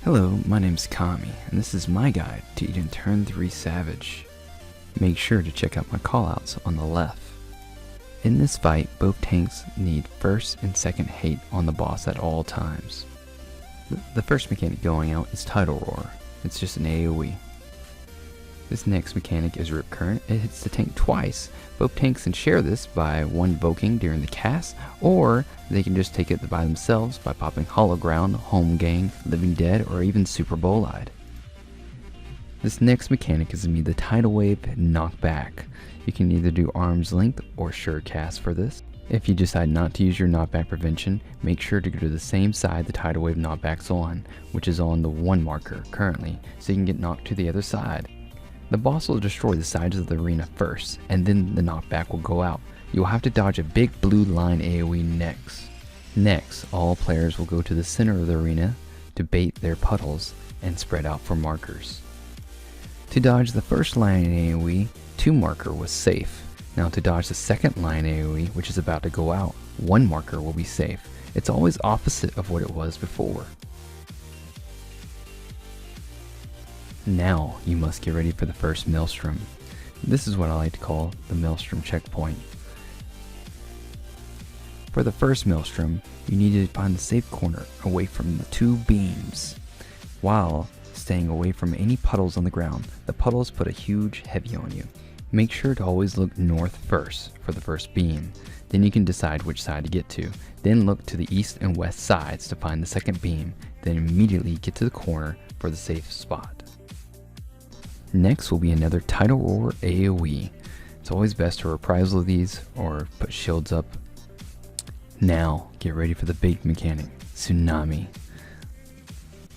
Hello, my name's Kami, and this is my guide to eating Turn 3 Savage. Make sure to check out my callouts on the left. In this fight, both tanks need first and second hate on the boss at all times. The first mechanic going out is Tidal Roar. It's just an AoE. This next mechanic is Rip Current. It hits the tank twice. Both tanks can share this by one invoking during the cast, or they can just take it by themselves by popping Hollow Ground, Home Gang, Living Dead, or even Super Bolide. This next mechanic is going to be the Tidal Wave Knockback. You can either do Arm's Length or Sure Cast for this. If you decide not to use your knockback prevention, make sure to go to the same side the Tidal Wave knockback's on, which is on the 1 marker currently, so you can get knocked to the other side. The boss will destroy the sides of the arena first, and then the knockback will go out. You will have to dodge a big blue line AoE next. Next, all players will go to the center of the arena to bait their puddles and spread out for markers. To dodge the first line AoE, 2 marker was safe. Now to dodge the second line AoE, which is about to go out, 1 marker will be safe. It's always opposite of what it was before. Now you must get ready for the first Maelstrom. This is what I like to call the Maelstrom checkpoint. For the first Maelstrom, you need to find the safe corner away from the 2 beams, while staying away from any puddles on the ground. The puddles put a huge heavy on you. Make sure to always look north first for the first beam, then you can decide which side to get to. Then look to the east and west sides to find the second beam, then immediately get to the corner for the safe spot. Next will be another Tidal Roar AoE. It's always best to reprisal these or put shields up. Now get ready for the big mechanic, Tsunami.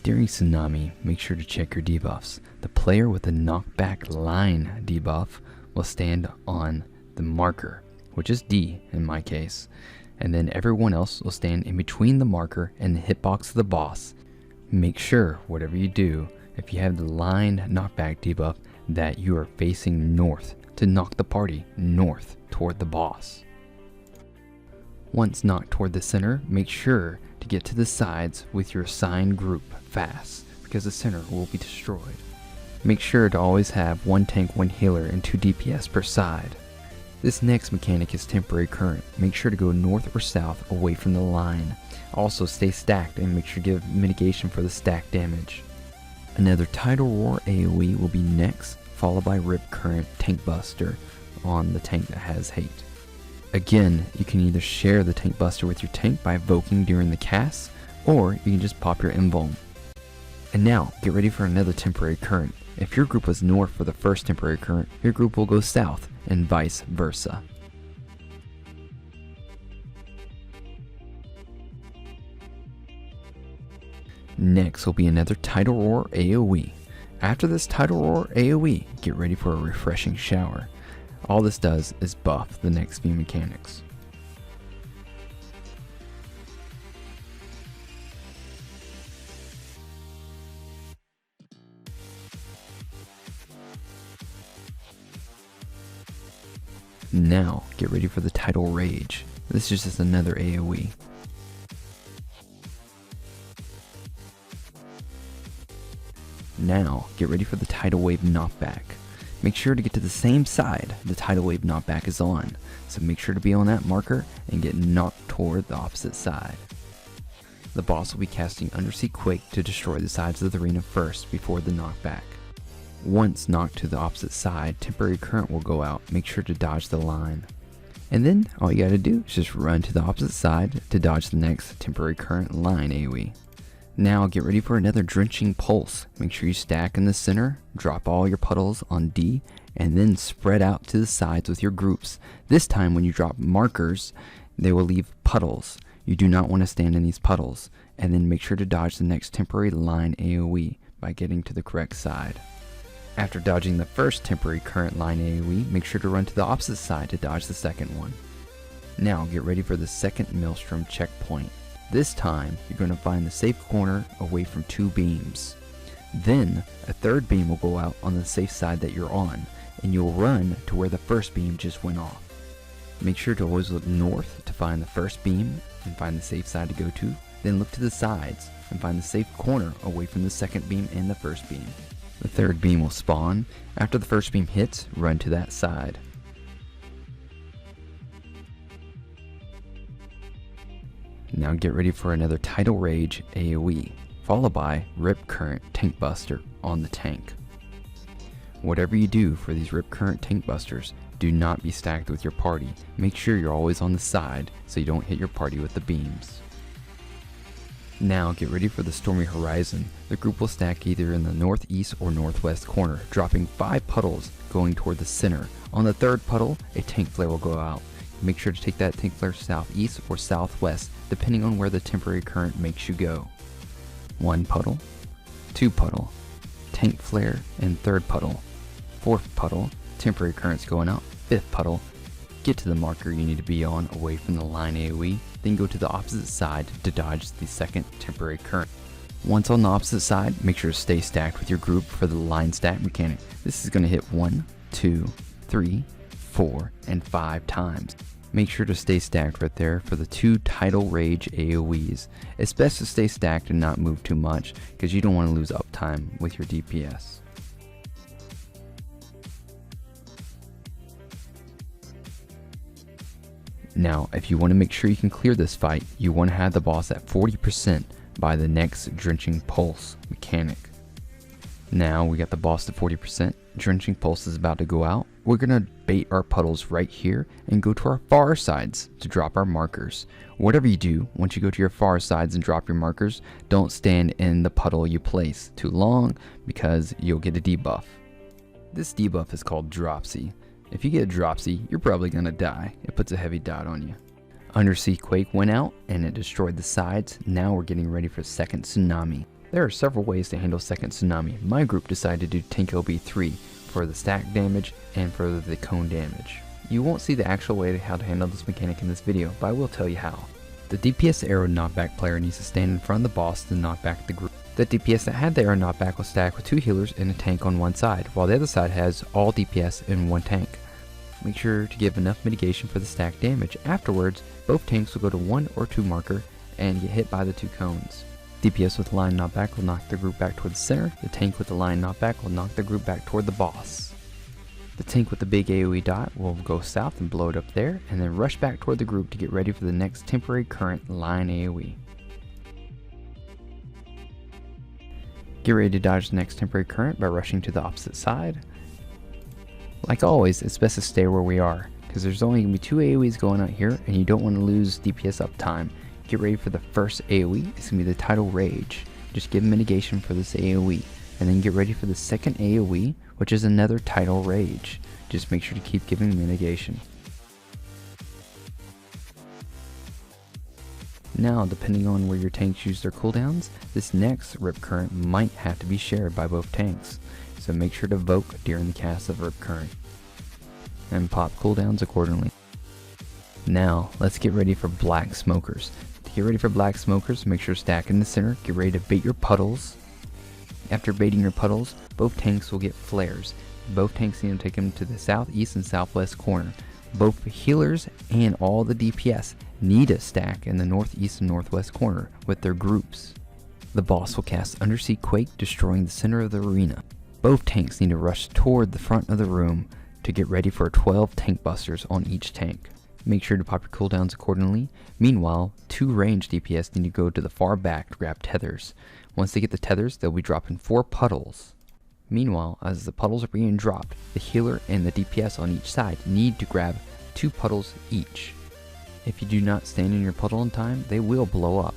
During Tsunami, make sure to check your debuffs. The player with the knockback line debuff will stand on the marker, which is D in my case, and then everyone else will stand in between the marker and the hitbox of the boss. Make sure, whatever you do, if you have the line knockback debuff, that you are facing north to knock the party north toward the boss. Once knocked toward the center, make sure to get to the sides with your assigned group fast, because the center will be destroyed. Make sure to always have 1 tank, 1 healer, and 2 DPS per side. This next mechanic is Temporary Current. Make sure to go north or south away from the line. Also stay stacked and make sure to give mitigation for the stack damage. Another Tidal Roar AoE will be next, followed by Rip Current Tank Buster on the tank that has hate. Again, you can either share the Tank Buster with your tank by evoking during the cast, or you can just pop your invuln. And now, get ready for another Temporary Current. If your group was north for the first Temporary Current, your group will go south, and vice versa. Next will be another Tidal Roar AoE. After this Tidal Roar AoE, get ready for a refreshing shower. All this does is buff the next few mechanics. Now, get ready for the Tidal Rage. This is just another AoE. Now, get ready for the Tidal Wave Knockback. Make sure to get to the same side the Tidal Wave Knockback is on, so make sure to be on that marker and get knocked toward the opposite side. The boss will be casting Undersea Quake to destroy the sides of the arena first before the knockback. Once knocked to the opposite side, Temporary Current will go out. Make sure to dodge the line. And then all you gotta do is just run to the opposite side to dodge the next Temporary Current line AoE. Now get ready for another Drenching Pulse. Make sure you stack in the center, drop all your puddles on D, and then spread out to the sides with your groups. This time when you drop markers, they will leave puddles. You do not want to stand in these puddles. And then make sure to dodge the next temporary line AoE by getting to the correct side. After dodging the first Temporary Current line AoE, make sure to run to the opposite side to dodge the second one. Now get ready for the second Maelstrom checkpoint. This time, you're going to find the safe corner away from 2 beams. Then, a 3rd beam will go out on the safe side that you're on, and you'll run to where the first beam just went off. Make sure to always look north to find the first beam and find the safe side to go to, then look to the sides and find the safe corner away from the second beam and the first beam. The third beam will spawn. After the first beam hits, run to that side. Now get ready for another Tidal Rage AoE, followed by Rip Current Tank Buster on the tank. Whatever you do for these Rip Current Tank Busters, do not be stacked with your party. Make sure you're always on the side so you don't hit your party with the beams. Now get ready for the Stormy Horizon. The group will stack either in the northeast or northwest corner, dropping 5 puddles going toward the center. On the third puddle, a tank flare will go out. Make sure to take that tank flare southeast or southwest, depending on where the temporary current makes you go. 1 puddle, 2 puddle, tank flare, and third puddle. 4th puddle, temporary currents going out. 5th puddle, get to the marker you need to be on away from the line AoE, then go to the opposite side to dodge the second temporary current. Once on the opposite side, make sure to stay stacked with your group for the line stack mechanic. This is going to hit 1, 2, 3, 4, and 5 times. Make sure to stay stacked right there for the 2 Tidal Rage AoEs. It's best to stay stacked and not move too much because you don't want to lose uptime with your DPS. Now, if you want to make sure you can clear this fight, you want to have the boss at 40% by the next Drenching Pulse mechanic. Now we got the boss to 40%, Drenching Pulse is about to go out. We're going to bait our puddles right here and go to our far sides to drop our markers. Whatever you do, once you go to your far sides and drop your markers, don't stand in the puddle you place too long because you'll get a debuff. This debuff is called Dropsy. If you get a Dropsy, you're probably going to die. It puts a heavy dot on you. Undersea Quake went out and it destroyed the sides. Now we're getting ready for second Tsunami. There are several ways to handle second Tsunami. My group decided to do Tank LB3 for the stack damage and for the cone damage. You won't see the actual way how to handle this mechanic in this video, but I will tell you how. The DPS arrow knockback player needs to stand in front of the boss to knock back the group. The DPS that had the arrow knockback will stack with 2 healers and a tank on one side, while the other side has all DPS in one tank. Make sure to give enough mitigation for the stack damage. Afterwards, both tanks will go to 1 or 2 marker and get hit by the 2 cones. DPS with line knockback will knock the group back toward the center. The tank with the line knockback will knock the group back toward the boss. The tank with the big AoE dot will go south and blow it up there, and then rush back toward the group to get ready for the next temporary current line AoE. Get ready to dodge the next temporary current by rushing to the opposite side. Like always, it's best to stay where we are, because there's only going to be 2 AoEs going out here, and you don't want to lose DPS uptime. Get ready for the first AoE, it's going to be the Tidal Rage. Just give mitigation for this AoE, and then get ready for the second AoE, which is another Tidal Rage. Just make sure to keep giving mitigation. Now, depending on where your tanks use their cooldowns, this next Rip Current might have to be shared by both tanks. So make sure to Voke during the cast of Rip Current and pop cooldowns accordingly. Now let's get ready for Black Smokers. To get ready for Black Smokers, make sure to stack in the center, get ready to bait your puddles. After baiting your puddles, both tanks will get flares. Both tanks need to take them to the southeast and southwest corner. Both healers and all the DPS need to stack in the northeast and northwest corner with their groups. The boss will cast Undersea Quake, destroying the center of the arena. Both tanks need to rush toward the front of the room to get ready for 12 tank busters on each tank. Make sure to pop your cooldowns accordingly. Meanwhile, 2 ranged DPS need to go to the far back to grab tethers. Once they get the tethers, they'll be dropping 4 puddles. Meanwhile, as the puddles are being dropped, the healer and the DPS on each side need to grab 2 puddles each. If you do not stand in your puddle in time, they will blow up.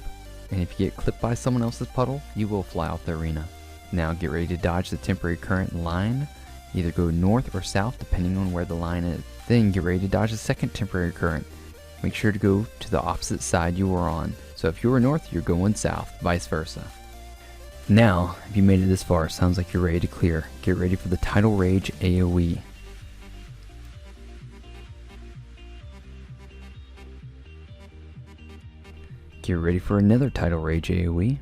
And if you get clipped by someone else's puddle, you will fly out the arena. Now get ready to dodge the temporary current line. Either go north or south depending on where the line is. Then get ready to dodge the second temporary current. Make sure to go to the opposite side you are on. So if you were north, you're going south, vice versa. Now, if you made it this far, sounds like you're ready to clear. Get ready for the Tidal Rage AoE. Get ready for another Tidal Rage AoE.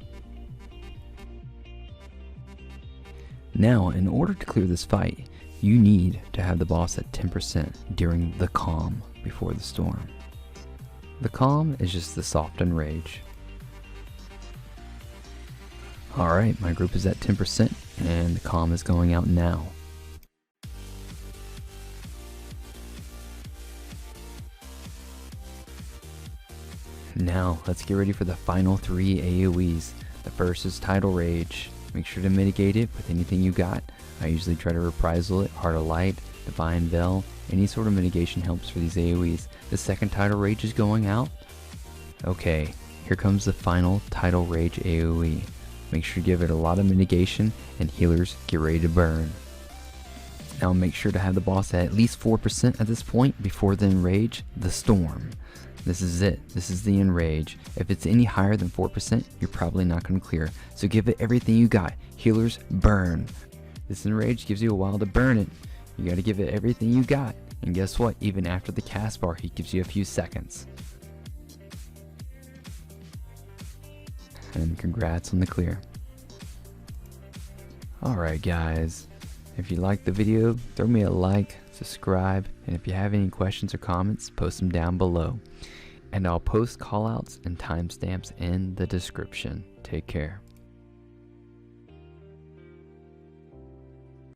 Now, in order to clear this fight, you need to have the boss at 10% during the calm before the storm. The calm is just the softened rage. Alright, my group is at 10% and the calm is going out now. Now, let's get ready for the final 3 AoEs. The first is Tidal Rage. Make sure to mitigate it with anything you got. I usually try to reprisal it, Heart of Light, Divine Veil. Any sort of mitigation helps for these AoEs. The second Tidal Rage is going out. Okay, here comes the final Tidal Rage AoE. Make sure to give it a lot of mitigation, and healers, get ready to burn. Now make sure to have the boss at least 4% at this point before the enrage, the Storm. This is it. This is the enrage. If it's any higher than 4%, you're probably not going to clear. So give it everything you got. Healers, burn. This enrage gives you a while to burn it. You got to give it everything you got. And guess what? Even after the cast bar, he gives you a few seconds. And congrats on the clear. Alright guys, if you liked the video, throw me a like, subscribe, and if you have any questions or comments, post them down below. And I'll post callouts and timestamps in the description. Take care.